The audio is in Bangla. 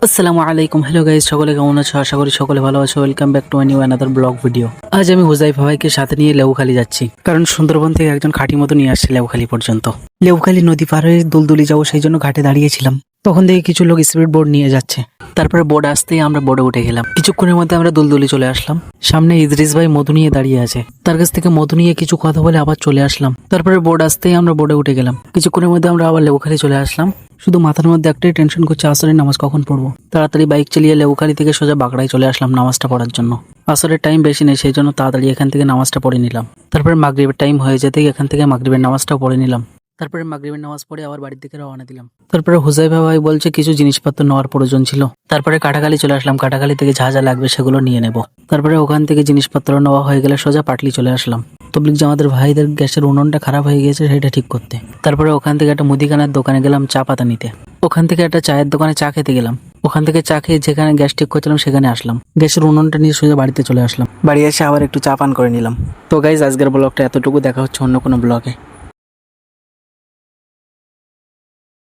আসসালামু আলাইকুম, হ্যালো গাইস, সকলে কেমন আছো? আশা করি সকলে ভালো আছো। Welcome back to my new another blog video. আজ আমি হুজাইফা ভাইকে সাথে নিয়ে লেবুখালী যাচ্ছি, কারণ সুন্দরবন থেকে একজন খাঁটি মতো নিয়ে আসছে লেবুখালী পর্যন্ত। লেবুখালী নদী পার হয়ে দুলদুলি যাবো, সেই জন্য ঘাটে দাঁড়িয়েছিলাম। তখন দেখি কিছু লোক স্পিড বোর্ড নিয়ে যাচ্ছে। তারপরে বোর্ড আসতেই আমরা বোর্ডে উঠে গেলাম। কিছুক্ষণের মধ্যে আমরা দুলদুলি চলে আসলাম। সামনে ইদ্রিস ভাই মধু নিয়ে দাঁড়িয়ে আছে, তার কাছ থেকে মধু নিয়ে কিছু কথা বলে আবার চলে আসলাম। তারপরে বোর্ড আসতেই আমরা বোর্ডে উঠে গেলাম। কিছুক্ষণের মধ্যে আমরা আবার লেবুখালী চলে আসলাম। শুধু মাথার মধ্যে একটাই টেনশন করছে, আসরের নামাজ কখন পড়বো। তাড়াতাড়ি বাইক চালিয়ে লেবুখালী থেকে সোজা বাগড়ায় চলে আসলাম নামাজটা পড়ার জন্য। আসরের টাইম বেশি নেই, সেই জন্য তাড়াতাড়ি এখান থেকে নামাজটা পড়ে নিলাম। তারপরে মাগরিবের টাইম হয়ে যেতেই এখান থেকে মাগরিবের নামাজটাও পড়ে নিলাম। তারপরে মাগরিবের নামাজ পড়ে আবার বাড়ির দিকে রওনা দিলাম। তারপরে হুজাইফা ভাই বলছে কিছু জিনিসপত্র নেওয়ার প্রয়োজন ছিল। তারপরে কাটাখালী চলে আসলাম, কাটাখালী থেকে যা যা লাগবে সেগুলো নিয়ে নেব। তারপরে ওখান থেকে জিনিসপত্র নেওয়া হয়ে গেলে সোজা পাটলি চলে আসলাম। তবলিগ জামাতের ভাইদের গ্যাসের উনুনটা খারাপ হয়ে গিয়েছে, সেটা ঠিক করতে। তারপরে ওখান থেকে একটা মুদিখানার দোকানে গেলাম চা পাতা নিতে। ওখান থেকে একটা চায়ের দোকানে চা খেতে গেলাম। ওখান থেকে চা খেয়ে যেখানে গ্যাস ঠিক করছিলাম সেখানে আসলাম। গ্যাসের উনুনটা নিয়ে সোজা বাড়িতে চলে আসলাম। বাড়ি এসে আবার একটু চা পান করে নিলাম। তো গাইজ, আজকের ব্লগটা এতটুকু, দেখা হচ্ছে অন্য কোনো ব্লগে।